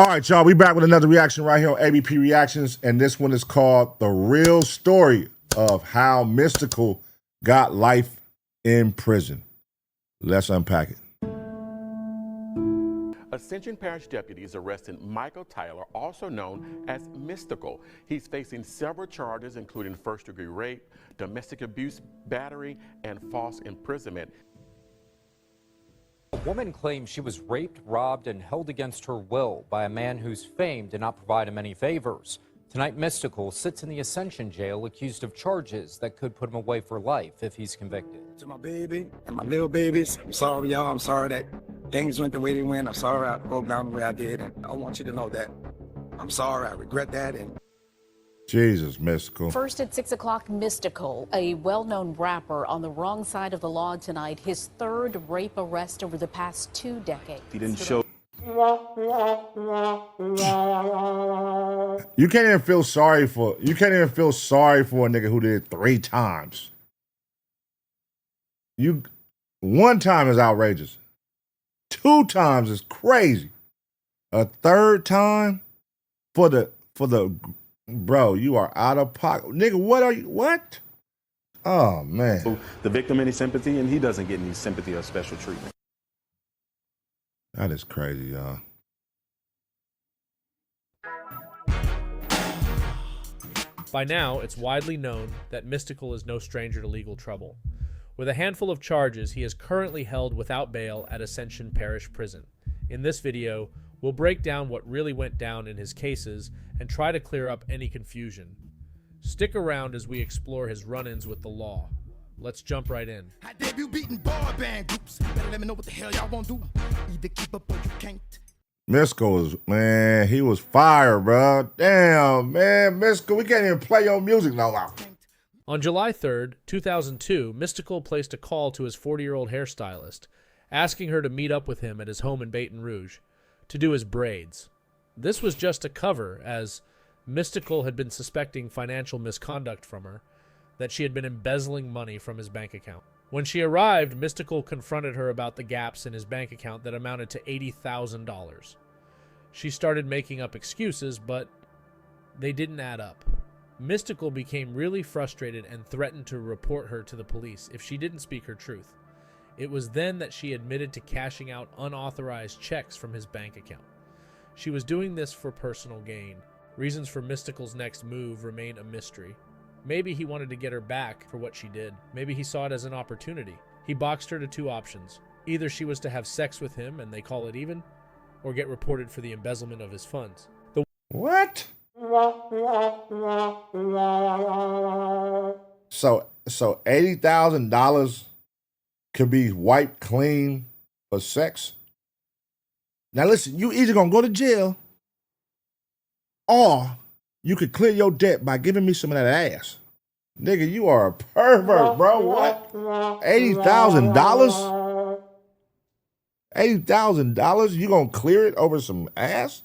All right, y'all, we back with another reaction right here on ABP Reactions, and this one is called The Real Story of How Mystikal Got Life in Prison. Let's unpack it. Ascension Parish deputies arrested Michael Tyler, also known as Mystikal. He's facing several charges, including first-degree rape, domestic abuse, battery, and false imprisonment. A woman claims she was raped, robbed, and held against her will by a man whose fame did not provide him any favors. Tonight, Mystikal sits in the Ascension jail accused of charges that could put him away for life if he's convicted. To my baby and my little babies, I'm sorry, y'all. I'm sorry that things went the way they went. I'm sorry I broke down the way I did, and I want you to know that I'm sorry. I regret that. And Jesus, Mystikal. First at 6 o'clock, Mystikal, a well-known rapper on the wrong side of the law tonight. His third rape arrest over the past 2 decades. He didn't show. You can't even feel sorry for a nigga who did it 3 times. One time is outrageous. 2 times is crazy. A third time for the bro, you are out of pocket. Nigga, what? Oh, man. The victim any sympathy, and he doesn't get any sympathy or special treatment. That is crazy, y'all. By now, it's widely known that Mystikal is no stranger to legal trouble. With a handful of charges, he is currently held without bail at Ascension Parish Prison. In this video, we'll break down what really went down in his cases and try to clear up any confusion. Stick around as we explore his run-ins with the law. Let's jump right in. I debut beating boy band groups. Better let me know what the hell y'all won't do. Either keep up or you can't. Mystikal was, man, he was fire, bro. Damn, man, Mystikal, we can't even play your music no more. On July 3rd, 2002, Mystikal placed a call to his 40-year-old hairstylist, asking her to meet up with him at his home in Baton Rouge to do his braids. This was just a cover, as Mystikal had been suspecting financial misconduct from her, that she had been embezzling money from his bank account. When she arrived, Mystikal confronted her about the gaps in his bank account that amounted to $80,000. She started making up excuses, but they didn't add up. Mystikal became really frustrated and threatened to report her to the police if she didn't speak her truth. It was then that she admitted to cashing out unauthorized checks from his bank account. She was doing this for personal gain. Reasons for Mystikal's next move remain a mystery. Maybe he wanted to get her back for what she did. Maybe he saw it as an opportunity. He boxed her to 2 options. Either she was to have sex with him and they call it even, or get reported for the embezzlement of his funds. What? So $80,000 could be wiped clean for sex? Now listen, you either gonna go to jail, or you could clear your debt by giving me some of that ass. Nigga, you are a pervert, bro. What? $80,000? $80,000? You gonna clear it over some ass?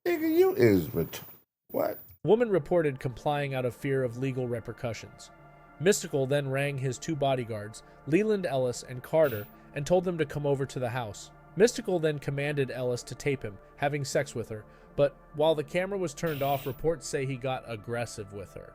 Nigga, you is what? Woman reported complying out of fear of legal repercussions. Mystikal then rang his 2 bodyguards, Leland Ellis and Carter, and told them to come over to the house. Mystikal then commanded Ellis to tape him, having sex with her, but while the camera was turned off, reports say he got aggressive with her.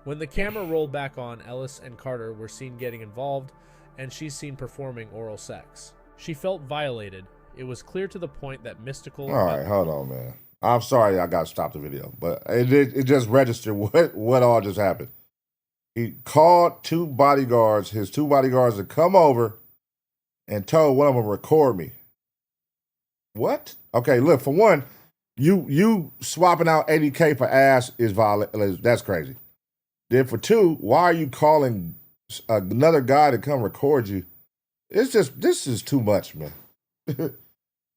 When the camera rolled back on, Ellis and Carter were seen getting involved, and she's seen performing oral sex. She felt violated. It was clear to the point that Mystikal... All right, hold on, man. I'm sorry I got to stop the video, but it just registered what all just happened. He called 2 bodyguards, his 2 bodyguards, to come over and told one of them to record me. What? Okay, look, for one, you swapping out $80K for ass is violent. That's crazy. Then for 2, why are you calling another guy to come record you? This is too much, man.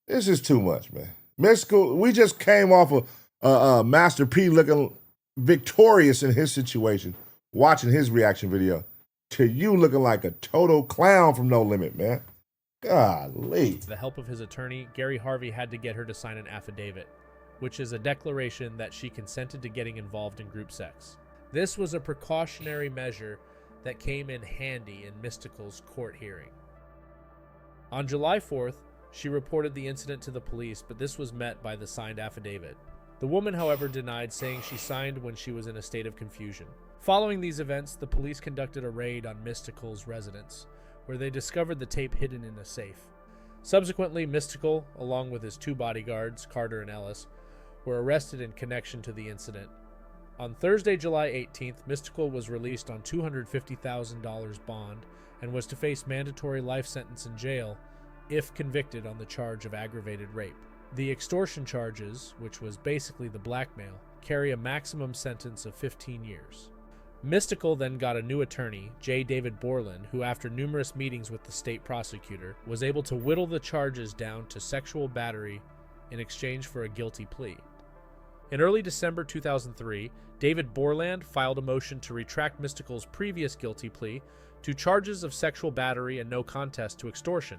This is too much, man. Mystikal, we just came off of Master P looking victorious in his situation, watching his reaction video, to you looking like a total clown from No Limit, man. Golly. With the help of his attorney, Gary Harvey had to get her to sign an affidavit, which is a declaration that she consented to getting involved in group sex. This was a precautionary measure that came in handy in Mystikal's court hearing. On July 4th, She reported the incident to the police, but this was met by the signed affidavit. The woman, however, denied, saying she signed when she was in a state of confusion. Following these events, the police conducted a raid on Mystikal's residence, where they discovered the tape hidden in a safe. Subsequently, Mystikal, along with his 2 bodyguards, Carter and Ellis, were arrested in connection to the incident. On Thursday, July 18th, Mystikal was released on $250,000 bond and was to face mandatory life sentence in jail if convicted on the charge of aggravated rape. The extortion charges, which was basically the blackmail, carry a maximum sentence of 15 years. Mystikal then got a new attorney, J. David Borland, who after numerous meetings with the state prosecutor, was able to whittle the charges down to sexual battery in exchange for a guilty plea. In early December 2003, David Borland filed a motion to retract Mystikal's previous guilty plea to charges of sexual battery and no contest to extortion.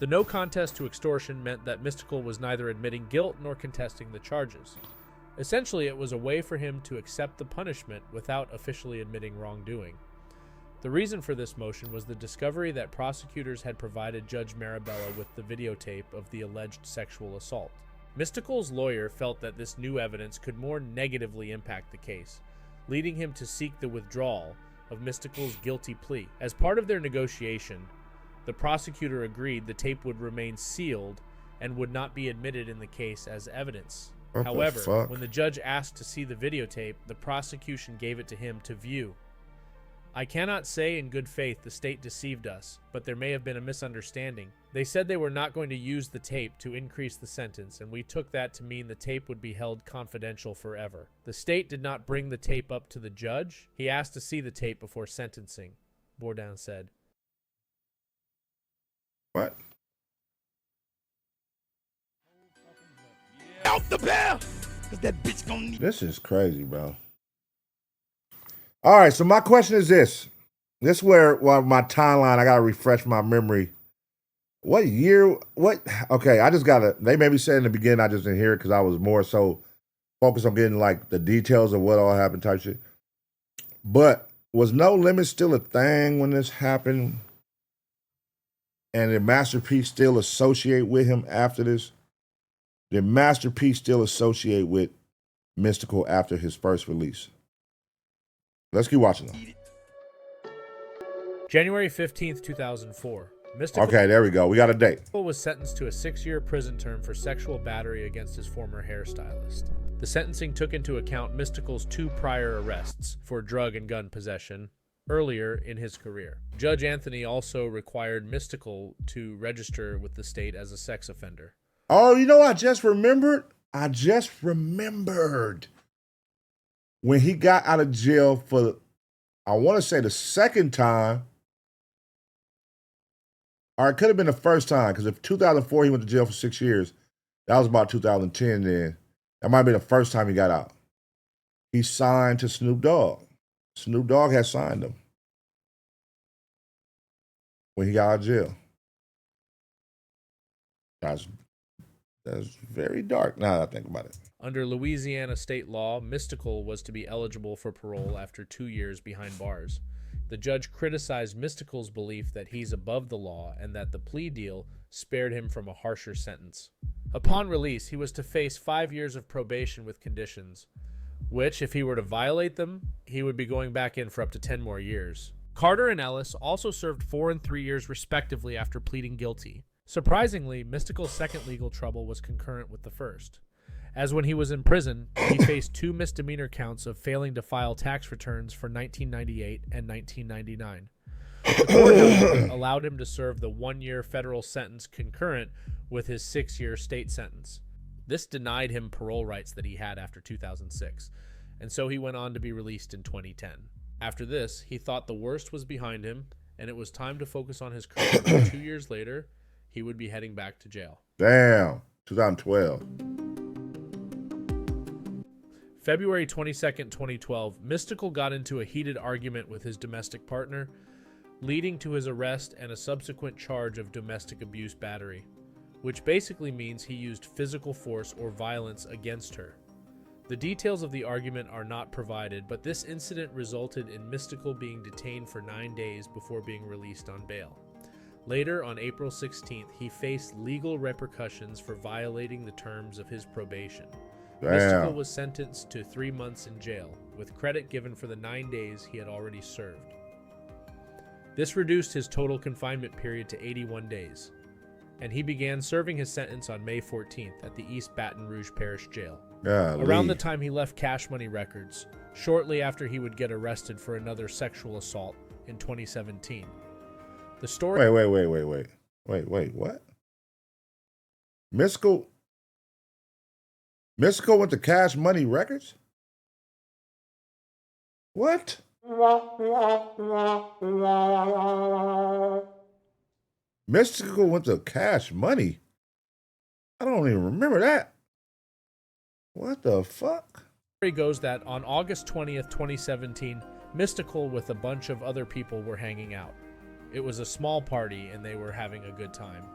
The no contest to extortion meant that Mystikal was neither admitting guilt nor contesting the charges. Essentially, it was a way for him to accept the punishment without officially admitting wrongdoing. The reason for this motion was the discovery that prosecutors had provided Judge Marabella with the videotape of the alleged sexual assault. Mystikal's lawyer felt that this new evidence could more negatively impact the case, leading him to seek the withdrawal of Mystikal's guilty plea. As part of their negotiation, the prosecutor agreed the tape would remain sealed and would not be admitted in the case as evidence. However, when the judge asked to see the videotape, the prosecution gave it to him to view. I cannot say in good faith the state deceived us, but there may have been a misunderstanding. They said they were not going to use the tape to increase the sentence, and we took that to mean the tape would be held confidential forever. The state did not bring the tape up to the judge. He asked to see the tape before sentencing, Bourdain said. What? Out the bell! Cause that bitch gonna need. This is crazy, bro. All right, so my question is this. This is where my timeline, I got to refresh my memory. What year? Okay, I just got to, they maybe said in the beginning, I just didn't hear it because I was more so focused on getting like the details of what all happened type shit. But was No Limit still a thing when this happened? And did Master P still associate with him after this? Did Master P still associate with Mystikal after his first release? Let's keep watching them. January 15th, 2004. Mystikal Okay, there we go. We got a date. was sentenced to a 6-year prison term for sexual battery against his former hairstylist. The sentencing took into account Mystikal's 2 prior arrests for drug and gun possession earlier in his career. Judge Anthony also required Mystikal to register with the state as a sex offender. Oh, you know, I just remembered when he got out of jail for, I want to say the second time, or it could have been the first time, because if 2004 he went to jail for 6 years, that was about 2010 then. That might be the first time he got out. He signed to Snoop Dogg. Snoop Dogg had signed him when he got out of jail. That's very dark now that I think about it. Under Louisiana state law, Mystikal was to be eligible for parole after 2 years behind bars. The judge criticized Mystikal's belief that he's above the law and that the plea deal spared him from a harsher sentence. Upon release, he was to face 5 years of probation with conditions, which, if he were to violate them, he would be going back in for up to 10 more years. Carter and Ellis also served 4 and 3 years respectively after pleading guilty. Surprisingly, Mystikal's second legal trouble was concurrent with the first, as when he was in prison, he faced 2 misdemeanor counts of failing to file tax returns for 1998 and 1999. The court, however, allowed him to serve the 1-year federal sentence concurrent with his 6-year state sentence. This denied him parole rights that he had after 2006, and so he went on to be released in 2010. After this, he thought the worst was behind him, and it was time to focus on his career. 2 years later, he would be heading back to jail. Damn, 2012. February 22nd, 2012, Mystikal got into a heated argument with his domestic partner, leading to his arrest and a subsequent charge of domestic abuse battery, which basically means he used physical force or violence against her. The details of the argument are not provided, but this incident resulted in Mystikal being detained for 9 days before being released on bail. Later, on April 16th, he faced legal repercussions for violating the terms of his probation. Mystikal was sentenced to 3 months in jail, with credit given for the 9 days he had already served. This reduced his total confinement period to 81 days, and he began serving his sentence on May 14th at the East Baton Rouge Parish Jail. Around the time he left Cash Money Records, shortly after he would get arrested for another sexual assault in 2017. The story... Wait, what? Mystikal went to Cash Money Records? What? Mystikal went to Cash Money? I don't even remember that. What the fuck? The story goes that on August 20th, 2017, Mystikal with a bunch of other people were hanging out. It was a small party and they were having a good time.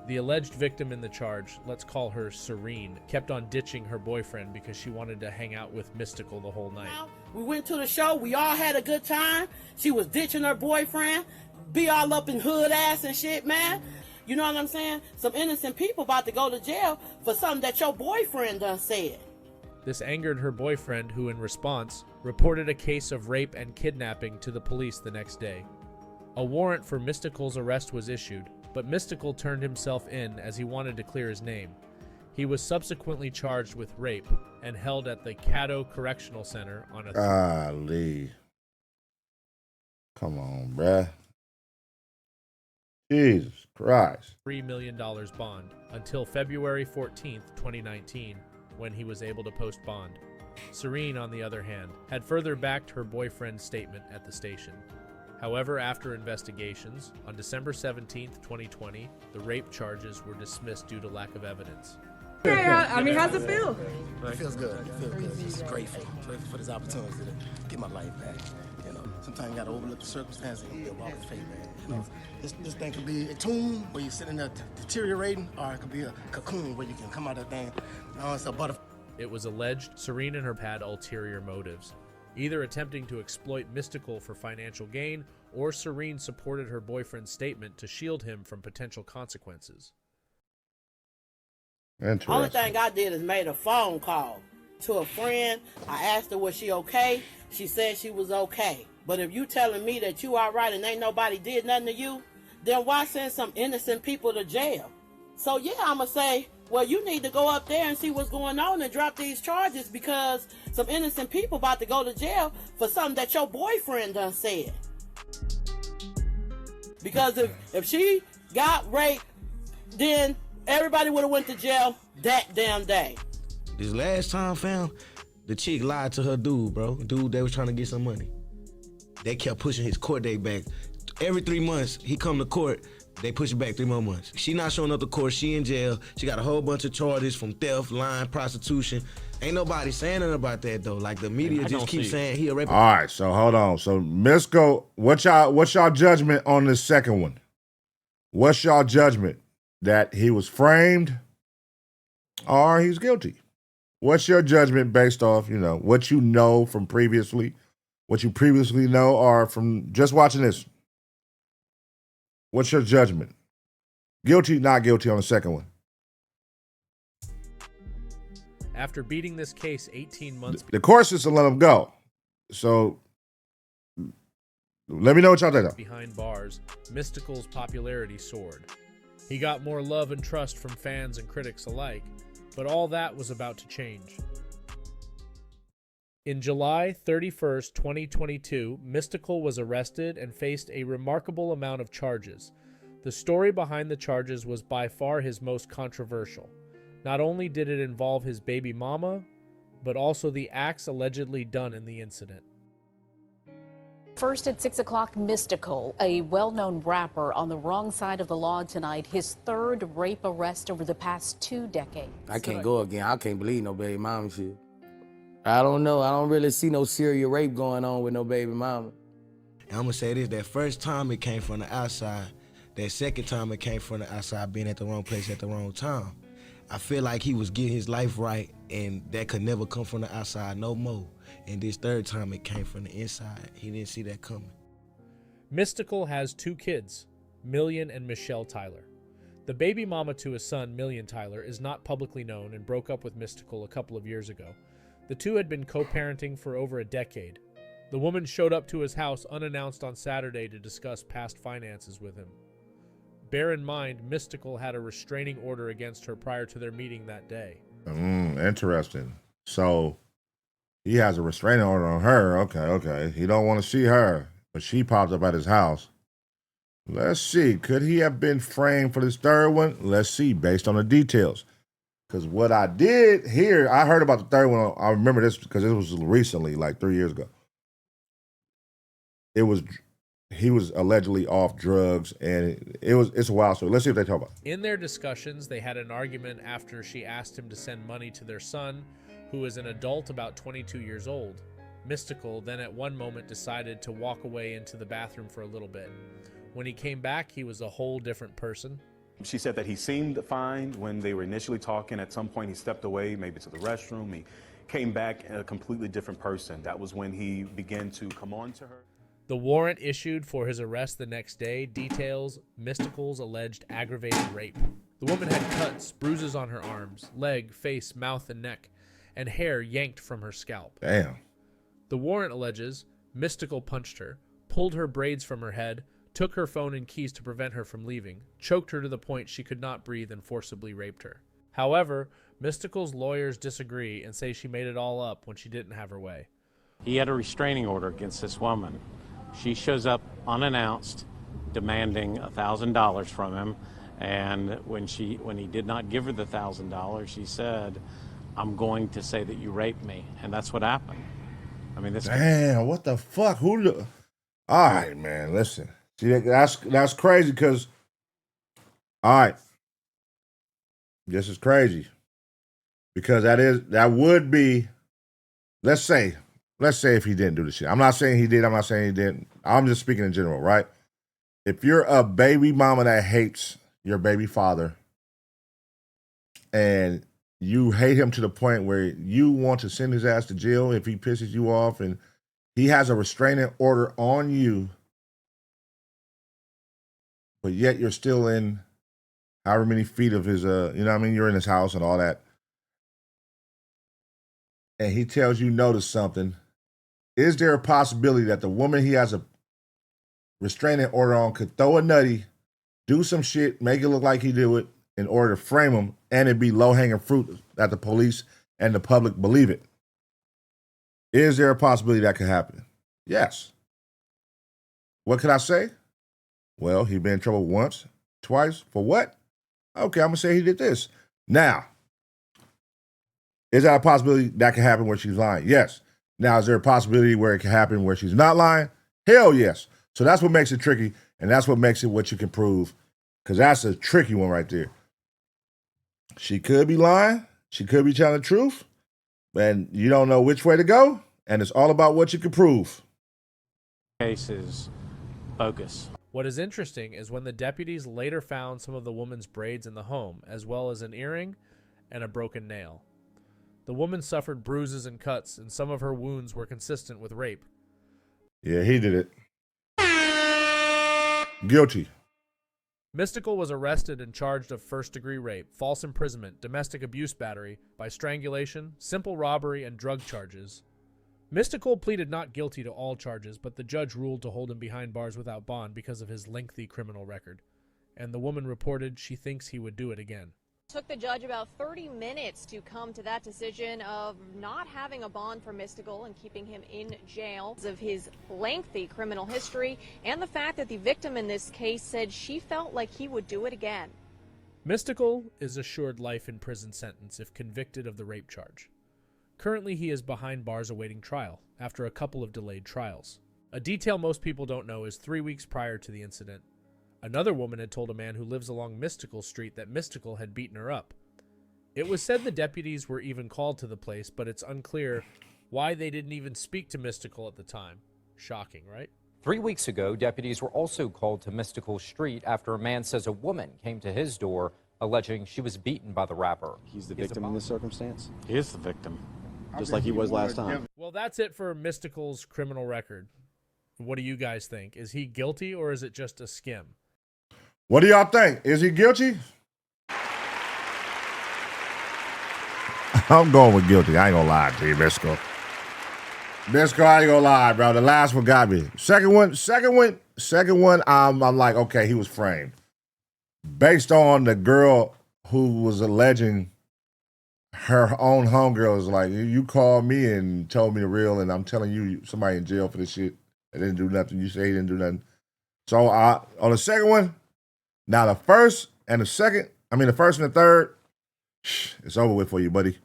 The alleged victim in the charge, let's call her Serene, kept on ditching her boyfriend because she wanted to hang out with Mystikal the whole night. We went to the show, we all had a good time. She was ditching her boyfriend, be all up in hood ass and shit, man. You know what I'm saying? Some innocent people about to go to jail for something that your boyfriend done said. This angered her boyfriend, who in response reported a case of rape and kidnapping to the police the next day. A warrant for Mystikal's arrest was issued, but Mystikal turned himself in as he wanted to clear his name. He was subsequently charged with rape and held at the Caddo Correctional Center on a... Golly. Come on, bruh. Jesus Christ. $3 million bond until February 14th, 2019, when he was able to post bond. Serene, on the other hand, had further backed her boyfriend's statement at the station. However, after investigations, on December 17th, 2020, the rape charges were dismissed due to lack of evidence. I mean, how's it feel? It feels good. It feels good. Just grateful for this opportunity to get my life back. You know, sometimes you got to overlook the circumstances and be a walk of faith, man. You know, this thing could be a tomb where you're sitting there deteriorating, or it could be a cocoon where you can come out of that thing. You know, it's a butterfly. It was alleged Serene and her had ulterior motives, either attempting to exploit Mystikal for financial gain, or Serene supported her boyfriend's statement to shield him from potential consequences. Only thing I did is made a phone call to a friend. I asked her, was she okay? She said she was okay. But if you telling me that you all right and ain't nobody did nothing to you, then why send some innocent people to jail? So yeah, I'ma say, well, you need to go up there and see what's going on and drop these charges, because some innocent people about to go to jail for something that your boyfriend done said. Because if she got raped, then everybody would have went to jail that damn day. This last time, fam, the chick lied to her dude, bro. Dude, they was trying to get some money. They kept pushing his court date back. Every 3 months, he come to court, they push it back 3 more months. She not showing up to court, she in jail. She got a whole bunch of charges from theft, lying, prostitution. Ain't nobody saying nothing about that, though. Like, the media just keeps saying he a rapist. All right, so hold on. So, Mystikal, what's y'all judgment on this second one? What's y'all judgment? That he was framed or he's guilty? What's your judgment based off, what you know from previously, what you previously know, or from just watching this? What's your judgment? Guilty, not guilty on the second one? After beating this case 18 months... The court system let him go. So, let me know what y'all think. Behind bars, Mystikal's popularity soared. He got more love and trust from fans and critics alike, but all that was about to change. In July 31st, 2022, Mystikal was arrested and faced a remarkable amount of charges. The story behind the charges was by far his most controversial. Not only did it involve his baby mama, but also the acts allegedly done in the incident. First at 6 o'clock, Mystikal, a well-known rapper on the wrong side of the law tonight, his third rape arrest over the past 2 decades. I can't go again. I can't believe no baby mama shit. I don't know. I don't really see no serial rape going on with no baby mama. And I'm gonna say this, that first time it came from the outside, that second time it came from the outside, being at the wrong place at the wrong time. I feel like he was getting his life right, and that could never come from the outside no more. And this third time it came from the inside. He didn't see that coming. Mystikal has 2 kids, Million and Michelle Tyler. The baby mama to his son, Million Tyler, is not publicly known and broke up with Mystikal a couple of years ago. The two had been co-parenting for over a decade. The woman showed up to his house unannounced on Saturday to discuss past finances with him. Bear in mind, Mystikal had a restraining order against her prior to their meeting that day. Interesting. So he has a restraining order on her. Okay. He don't want to see her, but she popped up at his house. Let's see. Could he have been framed for this third one? Let's see, based on the details. Because what I did hear, I heard about the third one. I remember this because it was recently, like 3 years ago. He was allegedly off drugs, and it's a wild story. Let's see what they talk about. In their discussions, they had an argument after she asked him to send money to their son, who is an adult about 22 years old. Mystikal then at one moment decided to walk away into the bathroom for a little bit. When he came back, he was a whole different person. She said that he seemed fine when they were initially talking. At some point, he stepped away, maybe to the restroom. He came back a completely different person. That was when he began to come on to her. The warrant issued for his arrest the next day details Mystikal's alleged aggravated rape. The woman had cuts, bruises on her arms, leg, face, mouth, and neck, and hair yanked from her scalp. Damn. The warrant alleges Mystikal punched her, pulled her braids from her head, took her phone and keys to prevent her from leaving, choked her to the point she could not breathe, and forcibly raped her. However, Mystikal's lawyers disagree and say she made it all up when she didn't have her way. He had a restraining order against this woman. She shows up unannounced, demanding $1,000 from him, and when he did not give her the $1,000, she said, "I'm going to say that you raped me," and that's what happened. I mean, this. Damn, what the fuck? All right, man. Listen, see, that's crazy. Because, all right, this is crazy. Because that would be, let's say if he didn't do the shit. I'm not saying he did. I'm not saying he didn't. I'm just speaking in general, right? If you're a baby mama that hates your baby father and you hate him to the point where you want to send his ass to jail if he pisses you off and he has a restraining order on you, but yet you're still in however many feet of his, you're in his house and all that, and he tells you no to something, is there a possibility that the woman he has a restraining order on could throw a nutty, do some shit, make it look like he did it in order to frame him, and it be low-hanging fruit that the police and the public believe it? Is there a possibility that could happen? Yes. What could I say? Well, he been in trouble once, twice, for what? Okay, I'm going to say he did this. Now, is that a possibility that could happen where she's lying? Yes. Now, is there a possibility where it can happen where she's not lying? Hell yes. So that's what makes it tricky, and that's what makes it what you can prove, because that's a tricky one right there. She could be lying. She could be telling the truth, and you don't know which way to go, and it's all about what you can prove. Case is bogus. What is interesting is when the deputies later found some of the woman's braids in the home, as well as an earring and a broken nail. The woman suffered bruises and cuts, and some of her wounds were consistent with rape. Yeah, he did it. Guilty. Mystikal was arrested and charged of first-degree rape, false imprisonment, domestic abuse battery, by strangulation, simple robbery, and drug charges. Mystikal pleaded not guilty to all charges, but the judge ruled to hold him behind bars without bond because of his lengthy criminal record. And the woman reported she thinks he would do it again. Took the judge about 30 minutes to come to that decision of not having a bond for Mystikal and keeping him in jail because of his lengthy criminal history and the fact that the victim in this case said she felt like he would do it again. Mystikal is assured life in prison sentence if convicted of the rape charge. Currently, he is behind bars awaiting trial after a couple of delayed trials. A detail most people don't know is 3 weeks prior to the incident, another woman had told a man who lives along Mystikal Street that Mystikal had beaten her up. It was said the deputies were even called to the place, but it's unclear why they didn't even speak to Mystikal at the time. Shocking, right? 3 weeks ago, deputies were also called to Mystikal Street after a man says a woman came to his door alleging she was beaten by the rapper. He's the victim in this circumstance? He is the victim. Just like he was last time. Well, that's it for Mystikal's criminal record. What do you guys think? Is he guilty or is it just a skim? What do y'all think? Is he guilty? I'm going with guilty. I ain't gonna lie to you, Mystikal. Mystikal, I ain't gonna lie, bro. The last one got me. Second one, I'm like, okay, he was framed. Based on the girl who was alleging her own homegirl was like, you called me and told me the real, and I'm telling you, somebody in jail for this shit. They didn't do nothing. You say he didn't do nothing. So on the second one, now the first and the third, it's over with for you, buddy.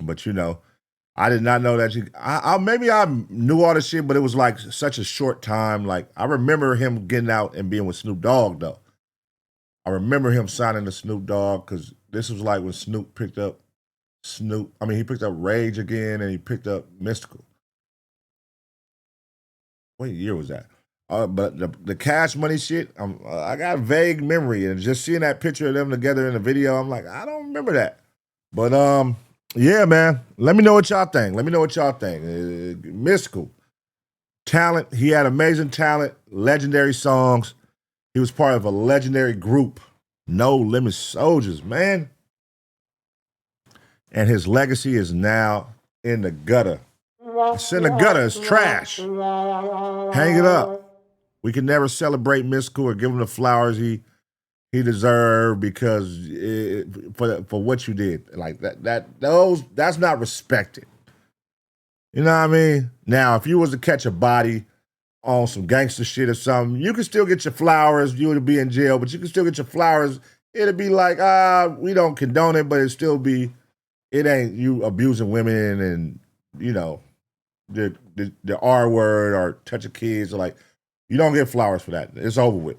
But you know, I did not know that maybe I knew all this shit, but it was like such a short time. Like I remember him getting out and being with Snoop Dogg though. I remember him signing to Snoop Dogg because this was like when Snoop picked up he picked up Rage again and he picked up Mystikal. What year was that? But the Cash Money shit, I got a vague memory, and just seeing that picture of them together in the video, I'm like, I don't remember that. But yeah, man. Let me know what y'all think. Mystikal. Talent. He had amazing talent, legendary songs. He was part of a legendary group, No Limit Soldiers, man. And his legacy is now in the gutter. It's in the gutter. It's trash. Hang it up. We can never celebrate Mystikal or give him the flowers he deserved because for what you did. Like that's not respected. You know what I mean? Now, if you was to catch a body on some gangster shit or something, you can still get your flowers. You would be in jail, but you can still get your flowers. It'd be like, we don't condone it, but it ain't you abusing women and, you know, the R word or touching kids. Or like, you don't get flowers for that. It's over with.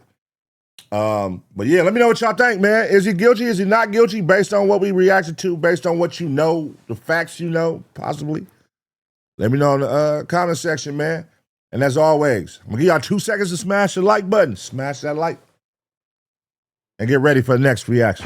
But yeah, let me know what y'all think, man. Is he guilty? Is he not guilty? Based on what we reacted to, based on what you know, the facts you know, possibly. Let me know in the comment section, man. And as always, I'm gonna give y'all 2 seconds to smash the like button. Smash that like. And get ready for the next reaction.